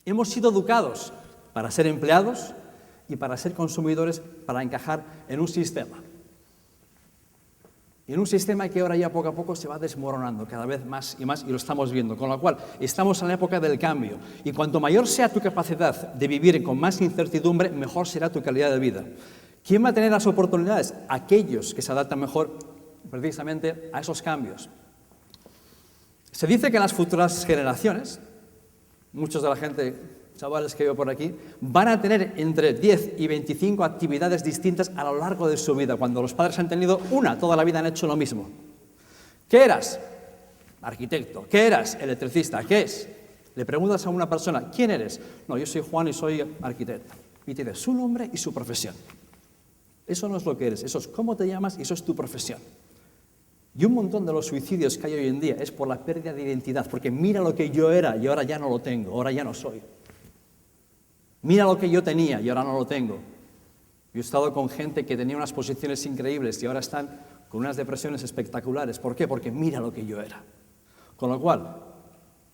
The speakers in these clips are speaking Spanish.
Hemos sido educados para ser empleados y para ser consumidores, para encajar en un sistema. En un sistema que ahora ya poco a poco se va desmoronando cada vez más, y lo estamos viendo. Con lo cual, estamos en la época del cambio. Y cuanto mayor sea tu capacidad de vivir con más incertidumbre, mejor será tu calidad de vida. ¿Quién va a tener las oportunidades? Aquellos que se adaptan mejor precisamente a esos cambios. Se dice que las futuras generaciones, muchos de la gente, chavales que veo por aquí, van a tener entre 10 y 25 actividades distintas a lo largo de su vida, cuando los padres han tenido una, toda la vida han hecho lo mismo. ¿Qué eras? Arquitecto. ¿Qué eras? Electricista. ¿Qué es? Le preguntas a una persona, ¿quién eres? No, yo soy Juan y soy arquitecto. Y te dice su nombre y su profesión. Eso no es lo que eres, eso es cómo te llamas y eso es tu profesión. Y un montón de los suicidios que hay hoy en día es por la pérdida de identidad, porque mira lo que yo era y ahora ya no lo tengo, ahora ya no soy. Mira lo que yo tenía y ahora no lo tengo. Yo he estado con gente que tenía unas posiciones increíbles y ahora están con unas depresiones espectaculares. ¿Por qué? Porque mira lo que yo era. Con lo cual,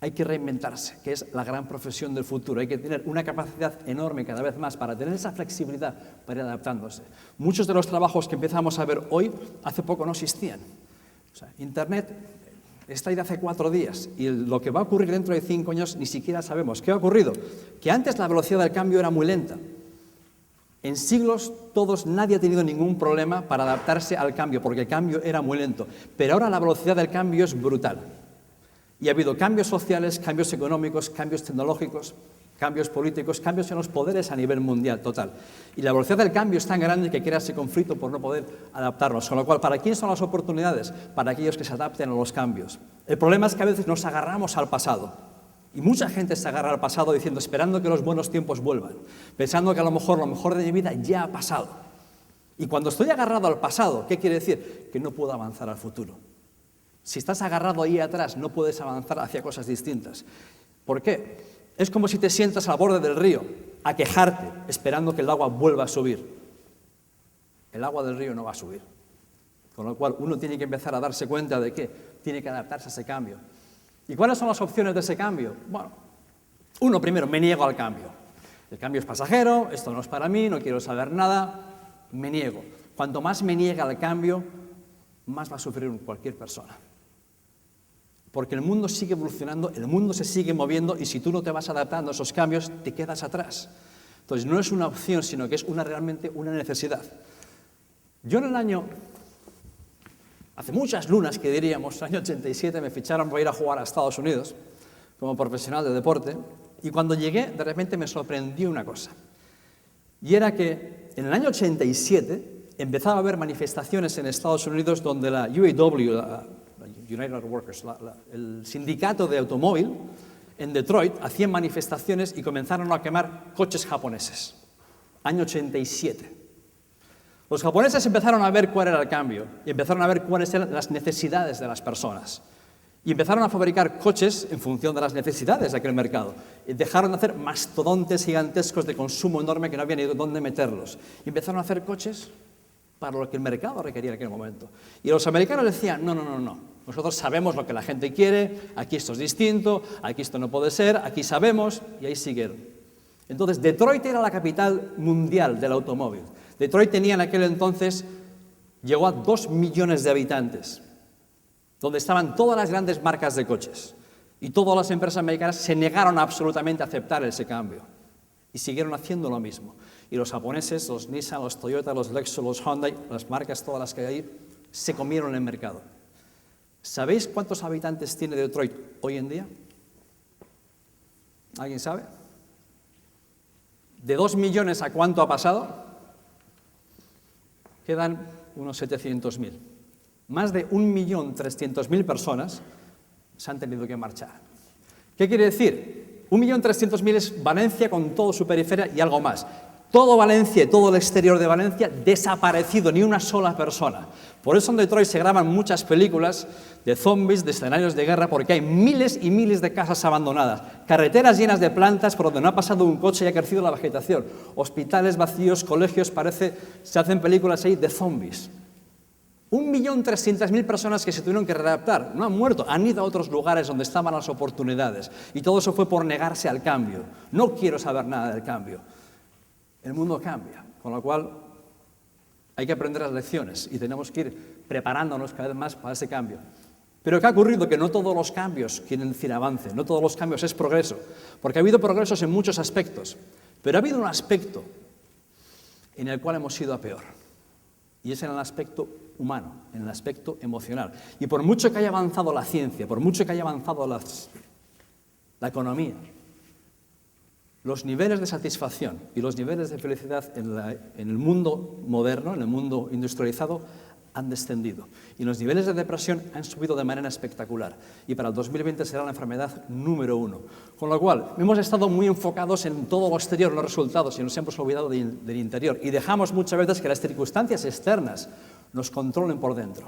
hay que reinventarse, que es la gran profesión del futuro. Hay que tener una capacidad enorme cada vez más para tener esa flexibilidad para ir adaptándose. Muchos de los trabajos que empezamos a ver hoy, hace poco no existían. O sea, Internet está ahí de hace 4 días y lo que va a ocurrir dentro de 5 años ni siquiera sabemos. ¿Qué ha ocurrido? Que antes la velocidad del cambio era muy lenta. En siglos nadie ha tenido ningún problema para adaptarse al cambio, porque el cambio era muy lento. Pero ahora la velocidad del cambio es brutal. Y ha habido cambios sociales, cambios económicos, cambios tecnológicos, cambios políticos, cambios en los poderes a nivel mundial total. Y la velocidad del cambio es tan grande que crea ese conflicto por no poder adaptarnos. Con lo cual, ¿para quién son las oportunidades? Para aquellos que se adapten a los cambios. El problema es que a veces nos agarramos al pasado. Y mucha gente se agarra al pasado diciendo, esperando que los buenos tiempos vuelvan, pensando que a lo mejor de mi vida ya ha pasado. Y cuando estoy agarrado al pasado, ¿qué quiere decir? Que no puedo avanzar al futuro. Si estás agarrado ahí atrás, no puedes avanzar hacia cosas distintas. ¿Por qué? Es como si te sientas al borde del río, a quejarte, esperando que el agua vuelva a subir. El agua del río no va a subir. Con lo cual, uno tiene que empezar a darse cuenta de que tiene que adaptarse a ese cambio. ¿Y cuáles son las opciones de ese cambio? Bueno, uno primero, me niego al cambio. El cambio es pasajero, esto no es para mí, no quiero saber nada, me niego. Cuanto más me niega al cambio, más va a sufrir cualquier persona. Porque el mundo sigue evolucionando, el mundo se sigue moviendo y si tú no te vas adaptando a esos cambios, te quedas atrás. Entonces, no es una opción, sino que es realmente una necesidad. Yo en el año, hace muchas lunas que diríamos, en el año 87 me ficharon para ir a jugar a Estados Unidos como profesional de deporte y cuando llegué, de repente me sorprendió una cosa. Y era que en el año 87 empezaba a haber manifestaciones en Estados Unidos donde la UAW, la United Auto Workers, el sindicato de automóvil en Detroit, hacían manifestaciones y comenzaron a quemar coches japoneses. Año 87. Los japoneses empezaron a ver cuál era el cambio y empezaron a ver cuáles eran las necesidades de las personas. Y empezaron a fabricar coches en función de las necesidades de aquel mercado. Y dejaron de hacer mastodontes gigantescos de consumo enorme que no había ni dónde meterlos. Y empezaron a hacer coches para lo que el mercado requería en aquel momento. Y los americanos decían, no. Nosotros sabemos lo que la gente quiere, aquí esto es distinto, aquí esto no puede ser, aquí sabemos, y ahí siguieron. Entonces, Detroit era la capital mundial del automóvil. Detroit tenía en aquel entonces, llegó a 2 millones de habitantes, donde estaban todas las grandes marcas de coches. Y todas las empresas americanas se negaron absolutamente a aceptar ese cambio. Y siguieron haciendo lo mismo. Y los japoneses, los Nissan, los Toyota, los Lexus, los Hyundai, las marcas todas las que hay ahí, se comieron el mercado. ¿Sabéis cuántos habitantes tiene Detroit hoy en día? ¿Alguien sabe? ¿De 2 millones a cuánto ha pasado? Quedan unos 700.000. Más de 1.300.000 personas se han tenido que marchar. ¿Qué quiere decir? 1.300.000 es Valencia con todo su periferia y algo más. Todo Valencia y todo el exterior de Valencia desaparecido, ni una sola persona. Por eso en Detroit se graban muchas películas de zombies, de escenarios de guerra, porque hay miles y miles de casas abandonadas, carreteras llenas de plantas por donde no ha pasado un coche y ha crecido la vegetación, hospitales vacíos, colegios, se hacen películas ahí de zombies. 1.300.000 personas que se tuvieron que readaptar. No han muerto, han ido a otros lugares donde estaban las oportunidades. Y todo eso fue por negarse al cambio. No quiero saber nada del cambio. El mundo cambia, con lo cual hay que aprender las lecciones y tenemos que ir preparándonos cada vez más para ese cambio. Pero ¿qué ha ocurrido? Que no todos los cambios quieren decir avance, no todos los cambios es progreso, porque ha habido progresos en muchos aspectos, pero ha habido un aspecto en el cual hemos ido a peor, y es en el aspecto humano, en el aspecto emocional. Y por mucho que haya avanzado la ciencia, por mucho que haya avanzado la economía, los niveles de satisfacción y los niveles de felicidad en el mundo moderno, en el mundo industrializado, han descendido. Y los niveles de depresión han subido de manera espectacular. Y para el 2020 será la enfermedad número 1. Con lo cual, hemos estado muy enfocados en todo lo exterior, en los resultados, y nos hemos olvidado del interior. Y dejamos muchas veces que las circunstancias externas nos controlen por dentro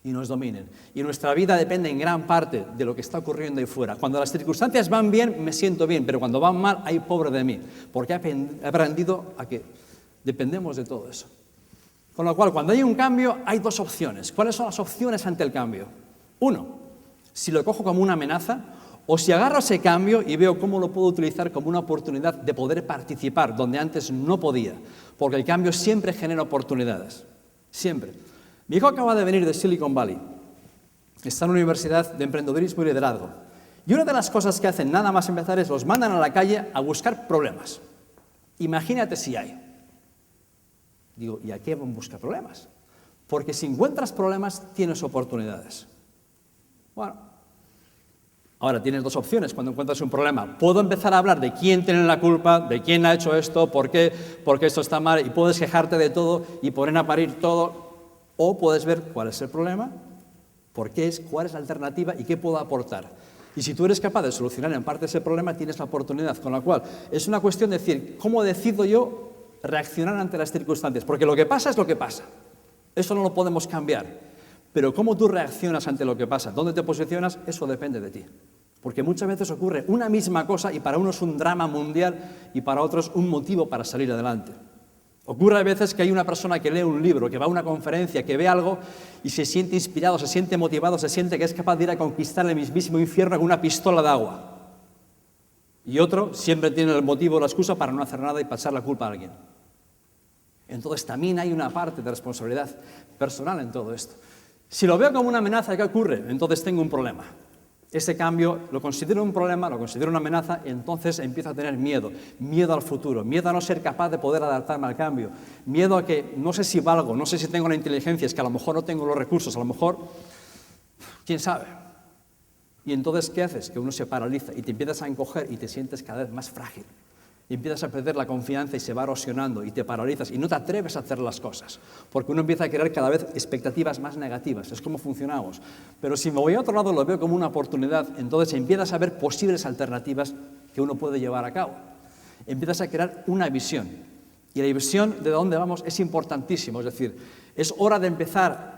y nos dominen. Y nuestra vida depende en gran parte de lo que está ocurriendo ahí fuera. Cuando las circunstancias van bien, me siento bien, pero cuando van mal, ¡ay, pobre de mí! Porque he aprendido a que dependemos de todo eso. Con lo cual, cuando hay un cambio, hay dos opciones. ¿Cuáles son las opciones ante el cambio? Uno, si lo cojo como una amenaza, o si agarro ese cambio y veo cómo lo puedo utilizar como una oportunidad de poder participar donde antes no podía. Porque el cambio siempre genera oportunidades. Siempre. Mi hijo acaba de venir de Silicon Valley. Está en la Universidad de Emprendedurismo y Liderazgo. Y una de las cosas que hacen nada más empezar es los mandan a la calle a buscar problemas. Imagínate si hay. Digo, ¿y a qué buscar problemas? Porque si encuentras problemas, tienes oportunidades. Bueno, ahora tienes dos opciones cuando encuentras un problema. Puedo empezar a hablar de quién tiene la culpa, de quién ha hecho esto, por qué esto está mal, y puedes quejarte de todo y poner a parir todo. O puedes ver cuál es el problema, cuál es la alternativa y qué puedo aportar. Y si tú eres capaz de solucionar en parte ese problema, tienes la oportunidad. Con lo cual, es una cuestión de decir, ¿cómo decido yo reaccionar ante las circunstancias? Porque lo que pasa es lo que pasa. Eso no lo podemos cambiar. Pero cómo tú reaccionas ante lo que pasa, dónde te posicionas, eso depende de ti. Porque muchas veces ocurre una misma cosa y para unos es un drama mundial y para otros un motivo para salir adelante. Ocurre a veces que hay una persona que lee un libro, que va a una conferencia, que ve algo y se siente inspirado, se siente motivado, se siente que es capaz de ir a conquistar el mismísimo infierno con una pistola de agua. Y otro siempre tiene el motivo o la excusa para no hacer nada y pasar la culpa a alguien. Entonces también hay una parte de responsabilidad personal en todo esto. Si lo veo como una amenaza, ¿qué ocurre? Entonces tengo un problema. Ese cambio lo considero un problema, lo considero una amenaza, y entonces empiezo a tener miedo. Miedo al futuro, miedo a no ser capaz de poder adaptarme al cambio. Miedo a que no sé si valgo, no sé si tengo la inteligencia, es que a lo mejor no tengo los recursos, a lo mejor, quién sabe. Y entonces, ¿qué haces? Que uno se paraliza y te empiezas a encoger y te sientes cada vez más frágil. Y empiezas a perder la confianza y se va erosionando y te paralizas y no te atreves a hacer las cosas. Porque uno empieza a crear cada vez expectativas más negativas. Es como funcionamos. Pero si me voy a otro lado, lo veo como una oportunidad, entonces empiezas a ver posibles alternativas que uno puede llevar a cabo. Empiezas a crear una visión. Y la visión de dónde vamos es importantísimo. Es decir, es hora de empezar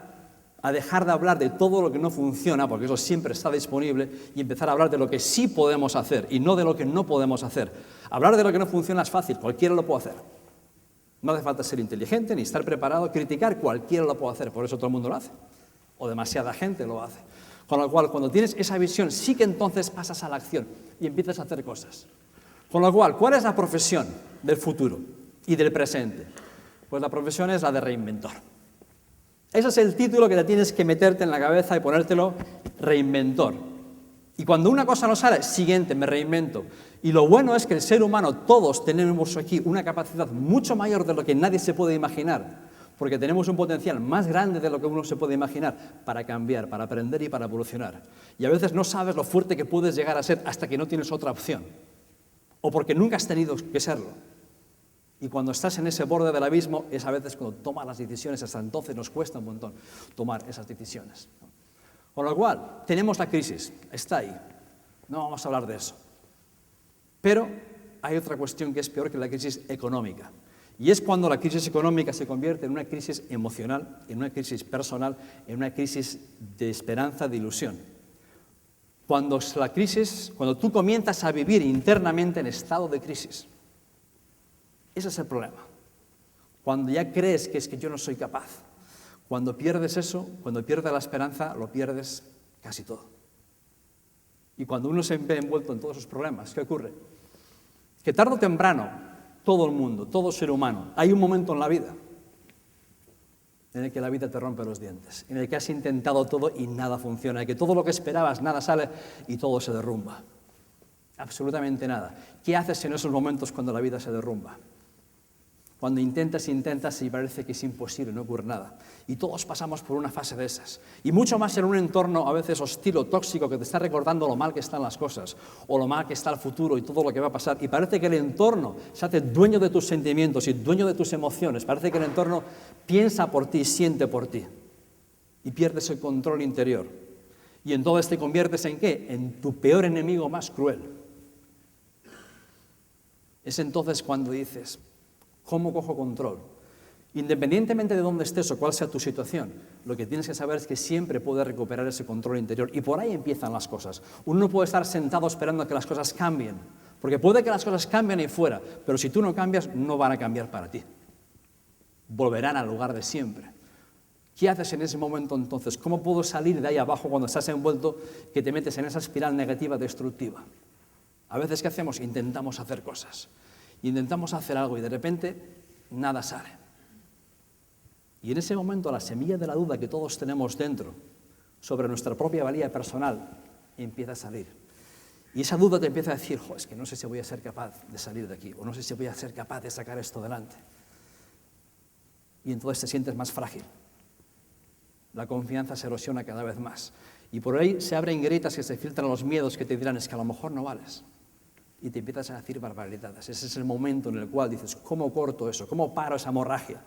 a dejar de hablar de todo lo que no funciona, porque eso siempre está disponible, y empezar a hablar de lo que sí podemos hacer y no de lo que no podemos hacer. Hablar de lo que no funciona es fácil, cualquiera lo puede hacer. No hace falta ser inteligente ni estar preparado. Criticar, cualquiera lo puede hacer, por eso todo el mundo lo hace. O demasiada gente lo hace. Con lo cual, cuando tienes esa visión, sí que entonces pasas a la acción y empiezas a hacer cosas. Con lo cual, ¿cuál es la profesión del futuro y del presente? Pues la profesión es la de reinventor. Ese es el título que te tienes que meterte en la cabeza y ponértelo, reinventor. Y cuando una cosa no sale, siguiente, me reinvento. Y lo bueno es que el ser humano, todos tenemos aquí una capacidad mucho mayor de lo que nadie se puede imaginar, porque tenemos un potencial más grande de lo que uno se puede imaginar para cambiar, para aprender y para evolucionar. Y a veces no sabes lo fuerte que puedes llegar a ser hasta que no tienes otra opción, o porque nunca has tenido que serlo. Y cuando estás en ese borde del abismo, es a veces cuando tomas las decisiones, hasta entonces nos cuesta un montón tomar esas decisiones. Con lo cual, tenemos la crisis, está ahí, no vamos a hablar de eso. Pero hay otra cuestión que es peor que la crisis económica. Y es cuando la crisis económica se convierte en una crisis emocional, en una crisis personal, en una crisis de esperanza, de ilusión. Cuando tú comienzas a vivir internamente en estado de crisis. Ese es el problema. Cuando ya crees que es que yo no soy capaz. Cuando pierdes eso, cuando pierdes la esperanza, lo pierdes casi todo. Y cuando uno se ve envuelto en todos esos problemas, ¿qué ocurre? Que tarde o temprano, todo el mundo, todo ser humano, hay un momento en la vida en el que la vida te rompe los dientes, en el que has intentado todo y nada funciona, en el que todo lo que esperabas, nada sale y todo se derrumba. Absolutamente nada. ¿Qué haces en esos momentos cuando la vida se derrumba? Cuando intentas y parece que es imposible, no ocurre nada. Y todos pasamos por una fase de esas. Y mucho más en un entorno a veces hostil o tóxico que te está recordando lo mal que están las cosas, o lo mal que está el futuro y todo lo que va a pasar. Y parece que el entorno se hace dueño de tus sentimientos y dueño de tus emociones. Parece que el entorno piensa por ti, siente por ti. Y pierdes el control interior. Y entonces te conviertes ¿en qué? En tu peor enemigo más cruel. Es entonces cuando dices, ¿cómo cojo control? Independientemente de dónde estés o cuál sea tu situación, lo que tienes que saber es que siempre puedes recuperar ese control interior. Y por ahí empiezan las cosas. Uno no puede estar sentado esperando a que las cosas cambien, porque puede que las cosas cambien ahí fuera, pero si tú no cambias, no van a cambiar para ti. Volverán al lugar de siempre. ¿Qué haces en ese momento entonces? ¿Cómo puedo salir de ahí abajo cuando estás envuelto, que te metes en esa espiral negativa, destructiva? A veces, ¿qué hacemos? Intentamos hacer cosas. Intentamos hacer algo y de repente nada sale. Y en ese momento la semilla de la duda que todos tenemos dentro sobre nuestra propia valía personal empieza a salir. Y esa duda te empieza a decir, es que no sé si voy a ser capaz de salir de aquí, o no sé si voy a ser capaz de sacar esto adelante. Y entonces te sientes más frágil. La confianza se erosiona cada vez más. Y por ahí se abren grietas que se filtran los miedos que te dirán, es que a lo mejor no vales. Y te empiezas a decir barbaridades. Ese es el momento en el cual dices, ¿cómo corto eso? ¿Cómo paro esa hemorragia?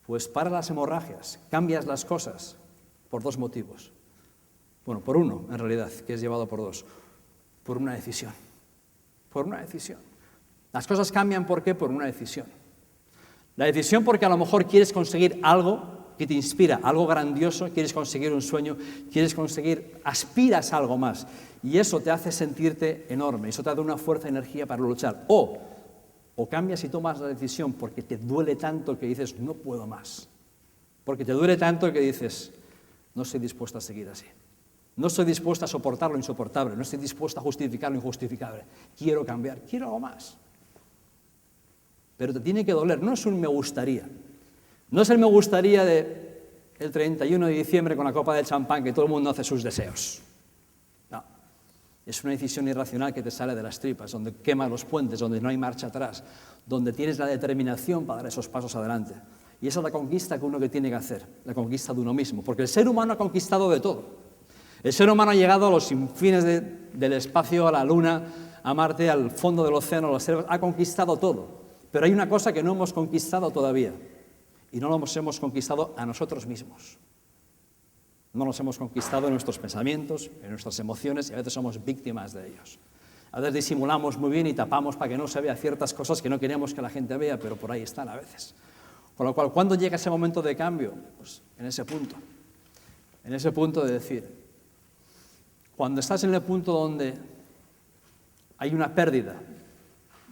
Pues para las hemorragias, cambias las cosas por dos motivos. Bueno, por uno, en realidad, que es llevado por dos. Por una decisión. Por una decisión. Las cosas cambian, ¿por qué? Por una decisión. La decisión porque a lo mejor quieres conseguir algo que te inspira, algo grandioso, quieres conseguir un sueño, aspiras a algo más. Y eso te hace sentirte enorme, eso te da una fuerza, energía para luchar. O cambias y tomas la decisión porque te duele tanto que dices, no puedo más. Porque te duele tanto que dices, no estoy dispuesto a seguir así. No estoy dispuesto a soportar lo insoportable, no estoy dispuesto a justificar lo injustificable. Quiero cambiar, quiero algo más. Pero te tiene que doler, no es un me gustaría. No es el me gustaría del 31 de diciembre con la copa de champán que todo el mundo hace sus deseos. No, es una decisión irracional que te sale de las tripas, donde quemas los puentes, donde no hay marcha atrás, donde tienes la determinación para dar esos pasos adelante. Y esa es la conquista que uno tiene que hacer, la conquista de uno mismo, porque el ser humano ha conquistado de todo. El ser humano ha llegado a los infines del espacio, a la Luna, a Marte, al fondo del océano, a los selvas, ha conquistado todo. Pero hay una cosa que no hemos conquistado todavía. Y no nos hemos conquistado a nosotros mismos. No nos hemos conquistado en nuestros pensamientos, en nuestras emociones, y a veces somos víctimas de ellos. A veces disimulamos muy bien y tapamos para que no se vea ciertas cosas que no queríamos que la gente vea, pero por ahí están a veces. Con lo cual, ¿cuándo llega ese momento de cambio? Pues en ese punto de decir, cuando estás en el punto donde hay una pérdida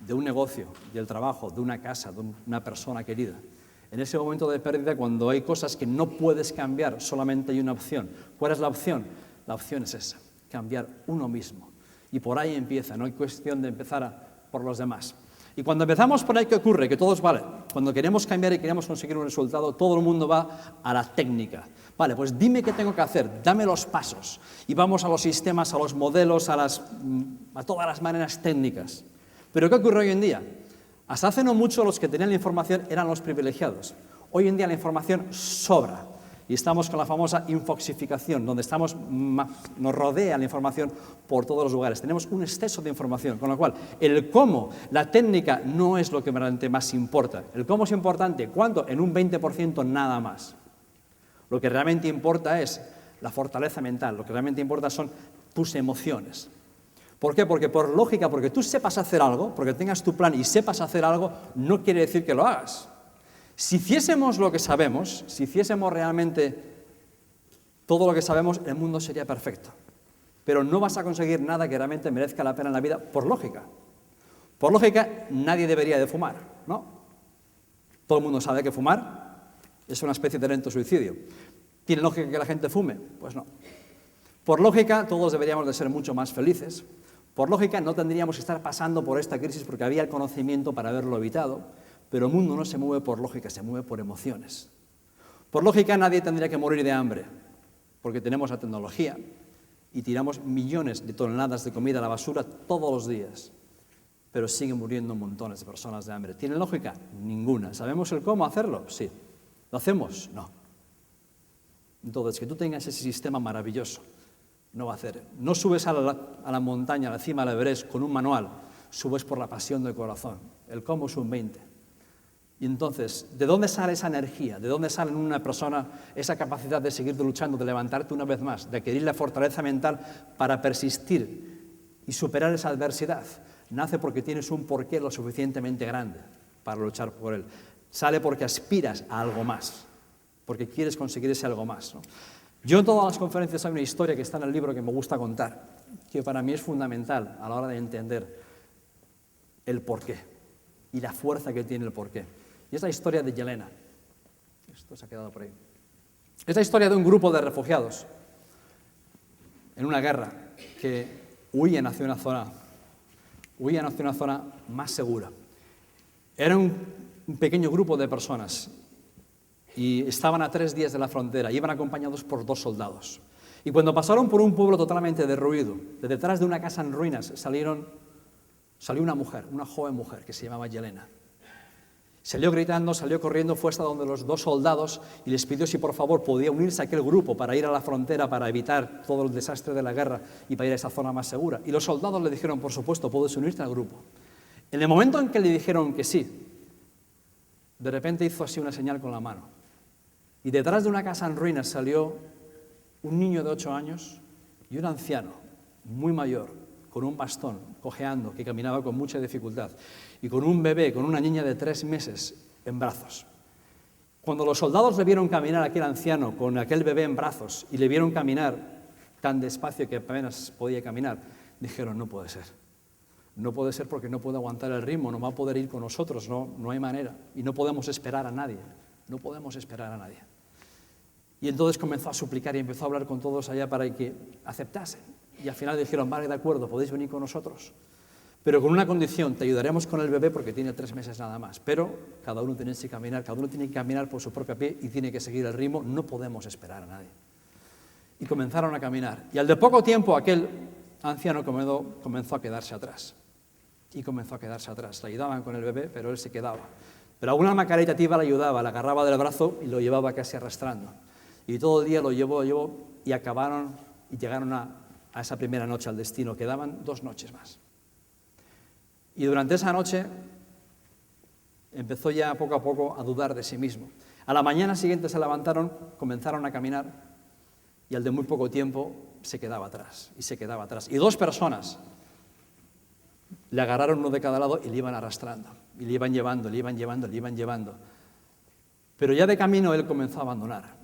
de un negocio, del trabajo, de una casa, de una persona querida, en ese momento de pérdida, cuando hay cosas que no puedes cambiar, solamente hay una opción. ¿Cuál es la opción? La opción es esa, cambiar uno mismo. Y por ahí empieza, no hay cuestión de empezar por los demás. Y cuando empezamos por ahí, ¿qué ocurre? Que todos, vale, cuando queremos cambiar y queremos conseguir un resultado, todo el mundo va a la técnica. Vale, pues dime qué tengo que hacer, dame los pasos. Y vamos a los sistemas, a los modelos, a todas las maneras técnicas. Pero ¿qué ocurre hoy en día? Hasta hace no mucho los que tenían la información eran los privilegiados. Hoy en día la información sobra y estamos con la famosa infoxificación, donde nos rodea la información por todos los lugares. Tenemos un exceso de información, con lo cual el cómo, la técnica no es lo que realmente más importa. El cómo es importante, ¿cuánto? En un 20% nada más. Lo que realmente importa es la fortaleza mental, lo que realmente importa son tus emociones. ¿Por qué? Porque por lógica, porque tú sepas hacer algo, porque tengas tu plan y sepas hacer algo, no quiere decir que lo hagas. Si hiciésemos lo que sabemos, si hiciésemos realmente todo lo que sabemos, el mundo sería perfecto. Pero no vas a conseguir nada que realmente merezca la pena en la vida por lógica. Por lógica, nadie debería de fumar, ¿no? Todo el mundo sabe que fumar Es una especie de lento suicidio. ¿Tiene lógica que la gente fume? Pues no. Por lógica, todos deberíamos de ser mucho más felices. Por lógica, no tendríamos que estar pasando por esta crisis porque había el conocimiento para haberlo evitado, pero el mundo no se mueve por lógica, se mueve por emociones. Por lógica, nadie tendría que morir de hambre, porque tenemos la tecnología y tiramos millones de toneladas de comida a la basura todos los días, pero siguen muriendo montones de personas de hambre. ¿Tiene lógica? Ninguna. ¿Sabemos el cómo hacerlo? Sí. ¿Lo hacemos? No. Entonces, que tú tengas ese sistema maravilloso, no va a hacer. No subes a la montaña, a la cima del Everest con un manual, subes por la pasión del corazón. El cómo es un 20. Y entonces, ¿de dónde sale esa energía? ¿De dónde sale en una persona esa capacidad de seguir luchando, de levantarte una vez más, de adquirir la fortaleza mental para persistir y superar esa adversidad? Nace porque tienes un porqué lo suficientemente grande para luchar por él. Sale porque aspiras a algo más, porque quieres conseguir ese algo más, ¿no? Yo en todas las conferencias hay una historia que está en el libro que me gusta contar, que para mí es fundamental a la hora de entender el porqué y la fuerza que tiene el porqué. Y es la historia de Yelena. Esto se ha quedado por ahí. Es la historia de un grupo de refugiados en una guerra que huyen hacia una zona más segura. Era un pequeño grupo de personas y estaban a 3 días de la frontera, iban acompañados por 2 soldados. Y cuando pasaron por un pueblo totalmente derruido, de detrás de una casa en ruinas, salió una mujer, una joven mujer que se llamaba Yelena. Salió gritando, salió corriendo, fue hasta donde los 2 soldados y les pidió si por favor podía unirse a aquel grupo para ir a la frontera, para evitar todo el desastre de la guerra y para ir a esa zona más segura. Y los soldados le dijeron, por supuesto, puedes unirte al grupo. En el momento en que le dijeron que sí, de repente hizo así una señal con la mano. Y detrás de una casa en ruinas salió un niño de 8 años y un anciano, muy mayor, con un bastón, cojeando, que caminaba con mucha dificultad, y con un bebé, con una niña de 3 meses en brazos. Cuando los soldados le vieron caminar a aquel anciano con aquel bebé en brazos y le vieron caminar tan despacio que apenas podía caminar, dijeron, no puede ser. No puede ser porque no puede aguantar el ritmo, no va a poder ir con nosotros, no hay manera. Y no podemos esperar a nadie, no podemos esperar a nadie. Y entonces comenzó a suplicar y empezó a hablar con todos allá para que aceptasen. Y al final dijeron, vale, de acuerdo, podéis venir con nosotros. Pero con una condición, te ayudaremos con el bebé porque tiene 3 meses nada más. Pero cada uno tiene que caminar por su propio pie y tiene que seguir el ritmo, no podemos esperar a nadie. Y comenzaron a caminar. Y al de poco tiempo aquel anciano comenzó a quedarse atrás. Y comenzó a quedarse atrás. Le ayudaban con el bebé, pero él se quedaba. Pero alguna alma caritativa le ayudaba, le agarraba del brazo y lo llevaba casi arrastrando. Y todo el día lo llevó y acabaron y llegaron a esa primera noche al destino. Quedaban 2 noches más. Y durante esa noche empezó ya poco a poco a dudar de sí mismo. A la mañana siguiente se levantaron, comenzaron a caminar y al de muy poco tiempo se quedaba atrás y se quedaba atrás. Y 2 personas le agarraron uno de cada lado y le iban arrastrando. Y le iban llevando, le iban llevando, le iban llevando. Pero ya de camino él comenzó a abandonar.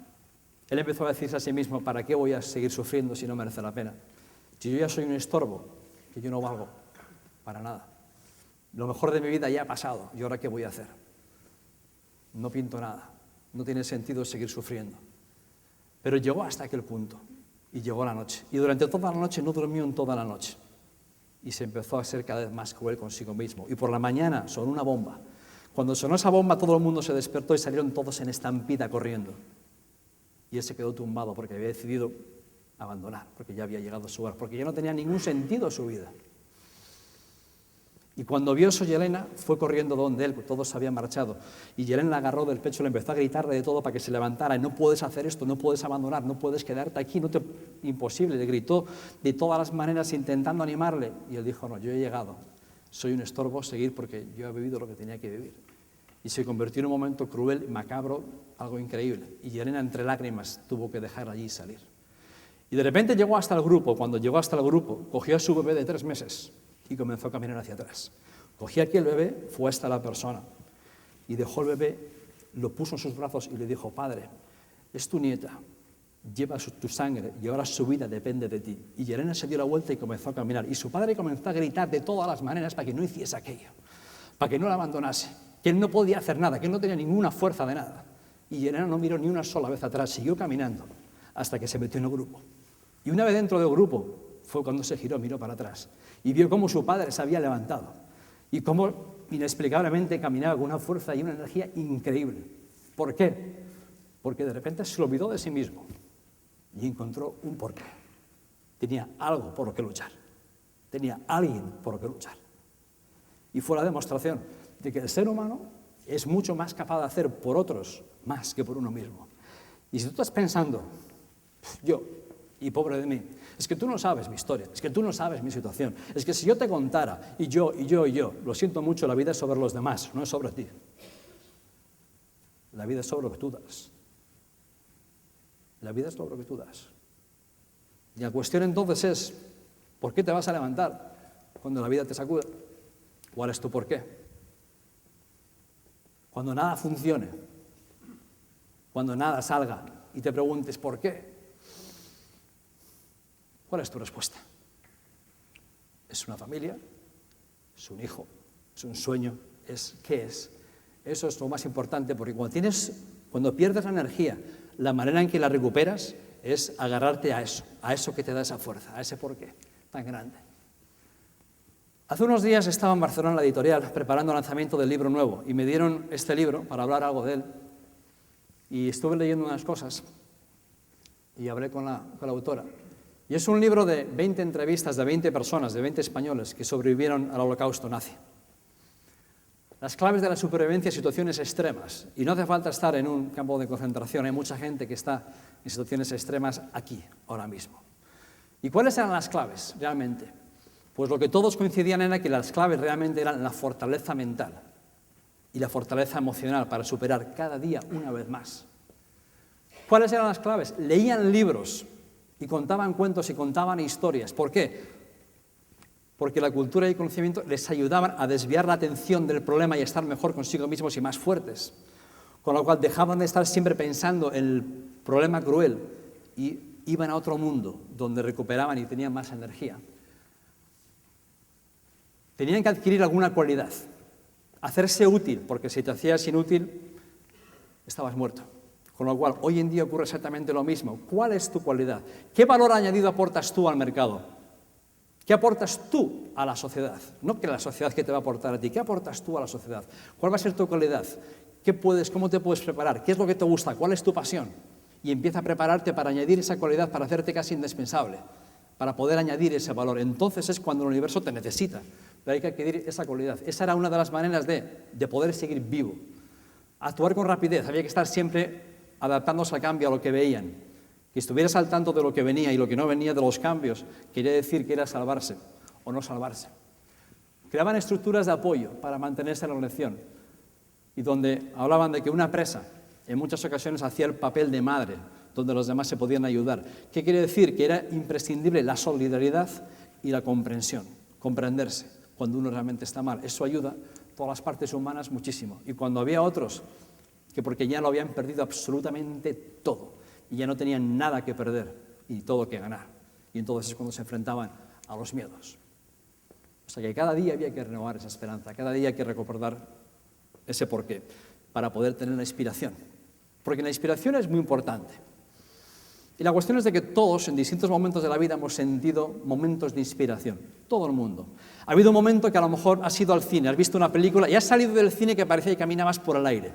Él empezó a decirse a sí mismo, ¿para qué voy a seguir sufriendo si no merece la pena? Si yo ya soy un estorbo, que yo no valgo para nada. Lo mejor de mi vida ya ha pasado, ¿y ahora qué voy a hacer? No pinto nada, no tiene sentido seguir sufriendo. Pero llegó hasta aquel punto, y llegó la noche. Y durante toda la noche no durmió en toda la noche. Y se empezó a ser cada vez más cruel consigo mismo. Y por la mañana sonó una bomba. Cuando sonó esa bomba todo el mundo se despertó y salieron todos en estampida corriendo. Y él se quedó tumbado porque había decidido abandonar, porque ya había llegado a su hogar, porque ya no tenía ningún sentido su vida. Y cuando vio eso Yelena, fue corriendo donde él, porque todos se habían marchado. Y Yelena le agarró del pecho, le empezó a gritarle de todo para que se levantara. No puedes hacer esto, no puedes abandonar, no puedes quedarte aquí, imposible. Le gritó de todas las maneras intentando animarle. Y él dijo, no, yo he llegado, soy un estorbo, seguir porque yo he vivido lo que tenía que vivir. Y se convirtió en un momento cruel, macabro, algo increíble. Y Yelena entre lágrimas tuvo que dejar allí y salir. Y de repente llegó hasta el grupo. Cuando llegó hasta el grupo, cogió a su bebé de 3 meses. Y comenzó a caminar hacia atrás. Cogió aquí el bebé, fue hasta la persona y dejó el bebé, lo puso en sus brazos y le dijo, padre, es tu nieta, lleva tu sangre y ahora su vida depende de ti. Y Yelena se dio la vuelta y comenzó a caminar. Y su padre comenzó a gritar de todas las maneras para que no hiciese aquello, para que no la abandonase, que él no podía hacer nada, que él no tenía ninguna fuerza de nada. Y Elena no miró ni una sola vez atrás, siguió caminando hasta que se metió en el grupo. Y una vez dentro del grupo fue cuando se giró, miró para atrás y vio cómo su padre se había levantado y cómo inexplicablemente caminaba con una fuerza y una energía increíble. ¿Por qué? Porque de repente se olvidó de sí mismo y encontró un porqué. Tenía algo por lo que luchar. Tenía alguien por lo que luchar. Y fue la demostración de que el ser humano es mucho más capaz de hacer por otros más que por uno mismo. Y si tú estás pensando, yo, y pobre de mí, es que tú no sabes mi historia, es que tú no sabes mi situación, es que si yo te contara, y yo, lo siento mucho, la vida es sobre los demás, no es sobre ti. La vida es sobre lo que tú das. La vida es sobre lo que tú das. Y la cuestión entonces es, ¿por qué te vas a levantar cuando la vida te sacuda? ¿Cuál es tu porqué? Cuando nada funcione, cuando nada salga y te preguntes ¿por qué? ¿Cuál es tu respuesta? ¿Es una familia? ¿Es un hijo? ¿Es un sueño? ¿Qué es? Eso es lo más importante, porque cuando pierdes la energía, la manera en que la recuperas es agarrarte a eso que te da esa fuerza, a ese porqué tan grande. Hace unos días estaba en Barcelona en la editorial preparando el lanzamiento del libro nuevo y me dieron este libro para hablar algo de él y estuve leyendo unas cosas y hablé con la autora. Y es un libro de 20 entrevistas de 20 personas, de 20 españoles que sobrevivieron al holocausto nazi. Las claves de la supervivencia en situaciones extremas. Y no hace falta estar en un campo de concentración, hay mucha gente que está en situaciones extremas aquí, ahora mismo. ¿Y cuáles eran las claves realmente? Pues lo que todos coincidían era que las claves realmente eran la fortaleza mental y la fortaleza emocional para superar cada día una vez más. ¿Cuáles eran las claves? Leían libros y contaban cuentos y contaban historias. ¿Por qué? Porque la cultura y el conocimiento les ayudaban a desviar la atención del problema y a estar mejor consigo mismos y más fuertes. Con lo cual dejaban de estar siempre pensando en el problema cruel y iban a otro mundo donde recuperaban y tenían más energía. Tenían que adquirir alguna cualidad, hacerse útil, porque si te hacías inútil, estabas muerto. Con lo cual, hoy en día ocurre exactamente lo mismo. ¿Cuál es tu cualidad? ¿Qué valor añadido aportas tú al mercado? ¿Qué aportas tú a la sociedad? No que la sociedad que te va a aportar a ti, ¿qué aportas tú a la sociedad? ¿Cuál va a ser tu cualidad? ¿Cómo te puedes preparar? ¿Qué es lo que te gusta? ¿Cuál es tu pasión? Y empieza a prepararte para añadir esa cualidad, para hacerte casi indispensable, para poder añadir ese valor. Entonces es cuando el universo te necesita, pero hay que adquirir esa cualidad. Esa era una de las maneras de poder seguir vivo. Actuar con rapidez, había que estar siempre adaptándose al cambio, a lo que veían. Que estuvieras al tanto de lo que venía y lo que no venía de los cambios, quería decir que era salvarse o no salvarse. Creaban estructuras de apoyo para mantenerse en la elección y donde hablaban de que una presa en muchas ocasiones hacía el papel de madre, donde los demás se podían ayudar. ¿Qué quiere decir? Que era imprescindible la solidaridad y la comprensión, comprenderse cuando uno realmente está mal. Eso ayuda a todas las partes humanas muchísimo. Y cuando había otros que porque ya lo habían perdido absolutamente todo y ya no tenían nada que perder y todo que ganar. Y entonces es cuando se enfrentaban a los miedos. O sea que cada día había que renovar esa esperanza, cada día hay que recordar ese porqué para poder tener la inspiración. Porque la inspiración es muy importante. Y la cuestión es de que todos en distintos momentos de la vida hemos sentido momentos de inspiración. Todo el mundo. Ha habido un momento que a lo mejor has ido al cine, has visto una película y has salido del cine que parecía que caminabas por el aire.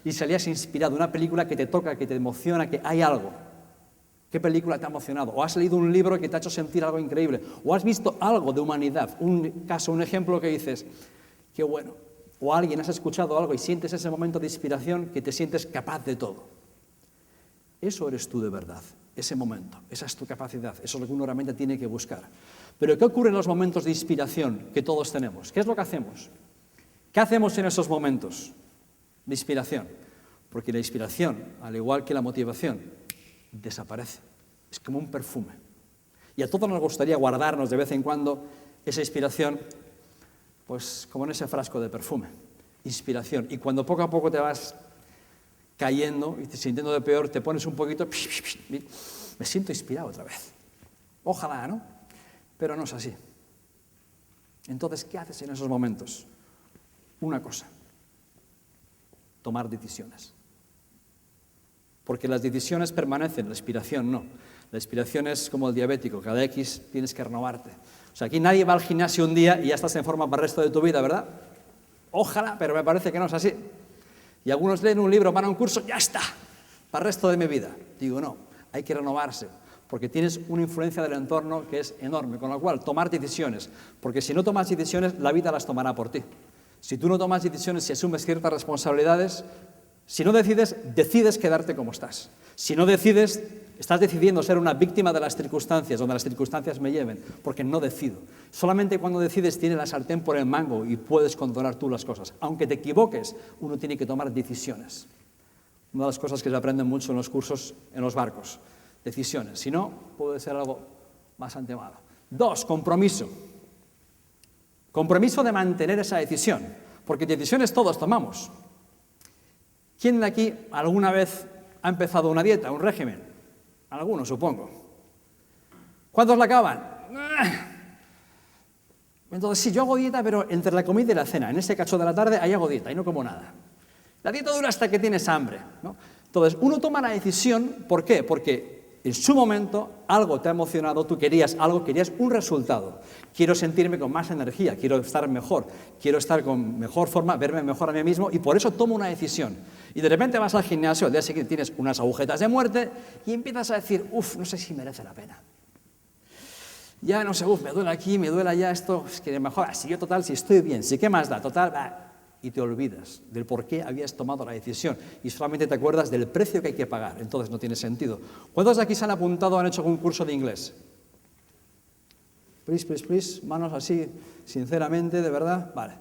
Y salías inspirado, una película que te toca, que te emociona, que hay algo. ¿Qué película te ha emocionado? O has leído un libro que te ha hecho sentir algo increíble. O has visto algo de humanidad, un caso, un ejemplo que dices, qué bueno. O alguien has escuchado algo y sientes ese momento de inspiración que te sientes capaz de todo. Eso eres tú de verdad, ese momento, esa es tu capacidad, eso es lo que uno realmente tiene que buscar. Pero ¿qué ocurre en los momentos de inspiración que todos tenemos? ¿Qué es lo que hacemos? ¿Qué hacemos en esos momentos de inspiración? Porque la inspiración, al igual que la motivación, desaparece. Es como un perfume. Y a todos nos gustaría guardarnos de vez en cuando esa inspiración, pues como en ese frasco de perfume. Inspiración. Y cuando poco a poco te vas cayendo y te sintiendo de peor, te pones un poquito, me siento inspirado otra vez. Ojalá, ¿no? Pero no es así. Entonces, ¿qué haces en esos momentos? Una cosa. Tomar decisiones. porque las decisiones permanecen, la inspiración no. La inspiración es como el diabético, cada X tienes que renovarte. O sea, aquí nadie va al gimnasio un día y ya estás en forma para el resto de tu vida, ¿verdad? Ojalá, pero me parece que no es así. Y algunos leen un libro, van a un curso, ya está, para el resto de mi vida. Digo, no, hay que renovarse, porque tienes una influencia del entorno que es enorme, con lo cual tomar decisiones, porque si no tomas decisiones, la vida las tomará por ti. Si tú no tomas decisiones y asumes ciertas responsabilidades, si no decides, decides quedarte como estás. Si no decides, estás decidiendo ser una víctima de las circunstancias, donde las circunstancias me lleven, porque no decido. Solamente cuando decides tienes la sartén por el mango y puedes controlar tú las cosas. Aunque te equivoques, uno tiene que tomar decisiones. Una de las cosas que se aprenden mucho en los cursos, en los barcos. Decisiones. Si no, puede ser algo bastante malo. 2, compromiso. Compromiso de mantener esa decisión, porque decisiones todos tomamos. ¿Quién de aquí alguna vez ha empezado una dieta, un régimen? Algunos, supongo. ¿Cuántos la acaban? Entonces, sí, yo hago dieta, pero entre la comida y la cena, en ese cacho de la tarde, ahí hago dieta, ahí no como nada. La dieta dura hasta que tienes hambre, ¿no? Entonces, uno toma la decisión, ¿por qué? Porque en su momento algo te ha emocionado, tú querías algo, querías un resultado. Quiero sentirme con más energía, quiero estar mejor, quiero estar con mejor forma, verme mejor a mí mismo y por eso tomo una decisión. Y de repente vas al gimnasio, al día siguiente tienes unas agujetas de muerte y empiezas a decir, no sé si merece la pena. Ya no sé, me duele aquí, me duele allá, esto, es que mejor, si yo total, si estoy bien, si qué más da, total, y te olvidas del por qué habías tomado la decisión y solamente te acuerdas del precio que hay que pagar, entonces no tiene sentido. ¿Cuántos de aquí se han apuntado o han hecho algún curso de inglés? Please, please, please, manos así, sinceramente, de verdad, vale.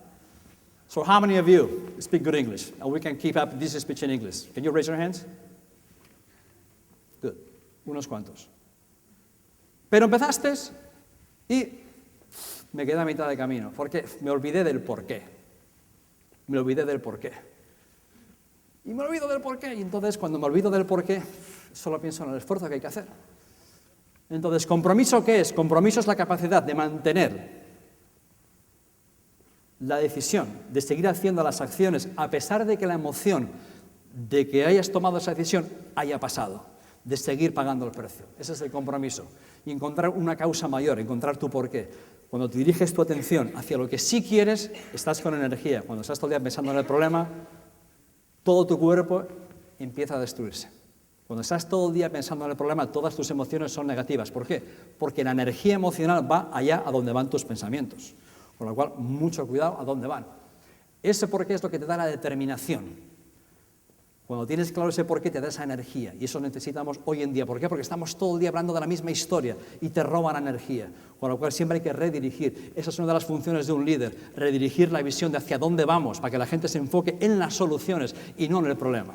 So how many of you speak good English? And we can keep up this speech in English. Can you raise your hands? Good, unos cuantos. Pero empezaste y me quedé a mitad de camino, porque me olvidé del porqué. Me olvidé del porqué. Y me olvido del porqué. Y entonces, cuando me olvido del porqué, solo pienso en el esfuerzo que hay que hacer. Entonces, ¿compromiso qué es? Compromiso es la capacidad de mantener la decisión, de seguir haciendo las acciones, a pesar de que la emoción de que hayas tomado esa decisión haya pasado, de seguir pagando el precio. Ese es el compromiso. Y encontrar una causa mayor, encontrar tu porqué. Cuando te diriges tu atención hacia lo que sí quieres, estás con energía. Cuando estás todo el día pensando en el problema, todo tu cuerpo empieza a destruirse. Cuando estás todo el día pensando en el problema, todas tus emociones son negativas. ¿Por qué? Porque la energía emocional va allá a donde van tus pensamientos. Con lo cual, mucho cuidado a dónde van. Ese porqué es lo que te da la determinación. Cuando tienes claro ese porqué, te da esa energía. Y eso necesitamos hoy en día. ¿Por qué? Porque estamos todo el día hablando de la misma historia y te roban la energía. Con lo cual siempre hay que redirigir. Esa es una de las funciones de un líder. Redirigir la visión de hacia dónde vamos, para que la gente se enfoque en las soluciones y no en el problema.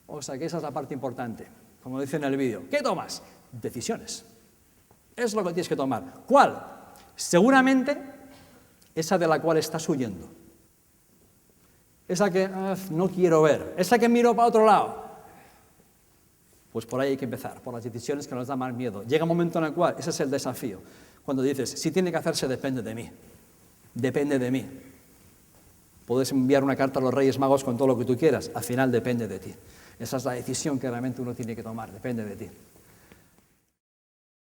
O sea que esa es la parte importante. Como dice en el vídeo. ¿Qué tomas? Decisiones. Es lo que tienes que tomar. ¿Cuál? Seguramente esa de la cual estás huyendo. Esa que no quiero ver, esa que miro para otro lado. Pues por ahí hay que empezar, por las decisiones que nos dan más miedo. Llega un momento en el cual, ese es el desafío, cuando dices, si tiene que hacerse, depende de mí. Depende de mí. Puedes enviar una carta a los Reyes Magos con todo lo que tú quieras, al final depende de ti. Esa es la decisión que realmente uno tiene que tomar, depende de ti.